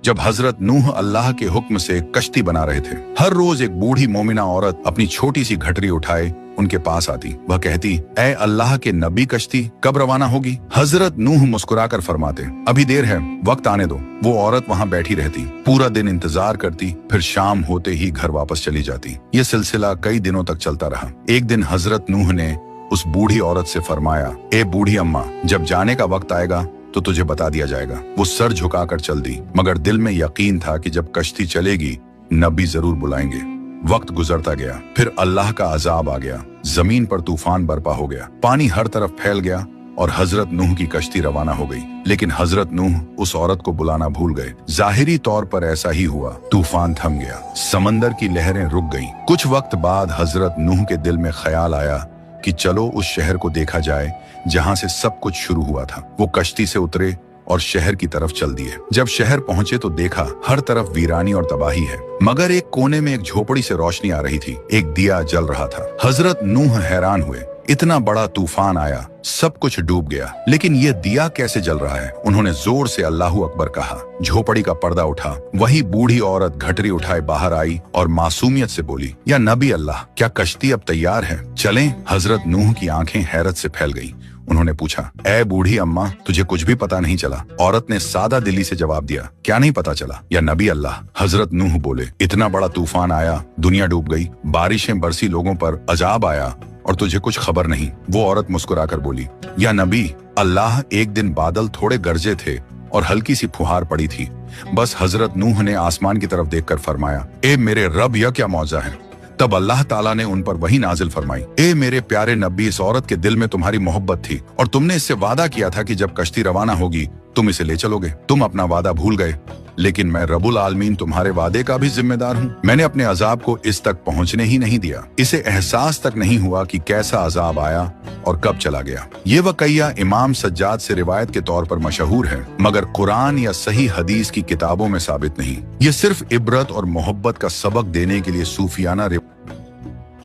जब हजरत नूह अल्लाह के हुक्म से कश्ती बना रहे थे। हर रोज एक बूढ़ी मोमिना औरत अपनी छोटी सी घटरी उठाए उनके पास आती। वह कहती, ऐ अल्लाह के नबी, कश्ती कब रवाना होगी? हजरत नूह मुस्कुराकर फरमाते, अभी देर है, वक्त आने दो। वो औरत वहाँ बैठी रहती, पूरा दिन इंतजार करती, फिर शाम होते ही घर वापस चली जाती। ये सिलसिला कई दिनों तक चलता रहा। एक दिन हजरत नूह ने उस बूढ़ी औरत से फरमाया, ए बूढ़ी अम्मा, जब जाने का वक्त आएगा तो तुझे बता दिया जाएगा। वो सर झुकाकर चल दी, मगर दिल में यकीन था कि जब कश्ती चलेगी नबी जरूर बुलाएंगे। वक्त गुजरता गया, फिर अल्लाह का अजाब आ गया। जमीन पर तूफान बर्पा हो गया, पानी हर तरफ फैल गया और हजरत नूह की कश्ती रवाना हो गई। लेकिन हजरत नूह उस औरत को बुलाना भूल गए। जाहिरी तौर पर ऐसा ही हुआ। तूफान थम गया, समंदर की लहरें रुक गईं। कुछ वक्त बाद हजरत नूह के दिल में ख्याल आया कि चलो उस शहर को देखा जाए जहां से सब कुछ शुरू हुआ था। वो कश्ती से उतरे और शहर की तरफ चल दिए। जब शहर पहुंचे तो देखा हर तरफ वीरानी और तबाही है, मगर एक कोने में एक झोपड़ी से रोशनी आ रही थी, एक दिया जल रहा था। हजरत नूह हैरान हुए, इतना बड़ा तूफान आया, सब कुछ डूब गया, लेकिन ये दिया कैसे जल रहा है? उन्होंने जोर से अल्लाहू अकबर कहा। झोपड़ी का पर्दा उठा, वही बूढ़ी औरत घटरी उठाए बाहर आई और मासूमियत से बोली, या नबी अल्लाह, क्या कश्ती अब तैयार है? चलें? हजरत नूह की आंखें हैरत से फैल गईं। उन्होंने पूछा, ए बूढ़ी अम्मा, तुझे कुछ भी पता नहीं चला? औरत ने सादा दिली से जवाब दिया, क्या नहीं पता चला? या नबी अल्लाह? हजरत नूह बोले, इतना बड़ा तूफान आया, दुनिया डूब गई, बारिशें बरसी, लोगों पर अजाब आया और तुझे कुछ खबर नहीं। वो औरत मुस्कुराकर बोली, या नबी अल्लाह, एक दिन बादल थोड़े गरजे थे और हल्की सी फुहार पड़ी थी। बस हजरत नूह ने आसमान की तरफ देखकर फरमाया, ए मेरे रब, यह क्या मौजा है? तब अल्लाह ताला ने उन पर वही नाजिल फरमाई, ए मेरे प्यारे नबी, इस औरत के दिल में तुम्हारी मोहब्बत थी और तुमने इससे वादा किया था कि जब कश्ती रवाना होगी तुम इसे ले चलोगे। तुम अपना वादा भूल गए, लेकिन मैं रब्बुल आलमीन तुम्हारे वादे का भी जिम्मेदार हूँ। मैंने अपने अजाब को इस तक पहुँचने ही नहीं दिया। इसे एहसास तक नहीं हुआ कि कैसा अजाब आया और कब चला गया। ये वक़िया इमाम सज्जाद से रिवायत के तौर पर मशहूर है, मगर कुरान या सही हदीस की किताबों में साबित नहीं। ये सिर्फ इबरत और मोहब्बत का सबक देने के लिए सूफियाना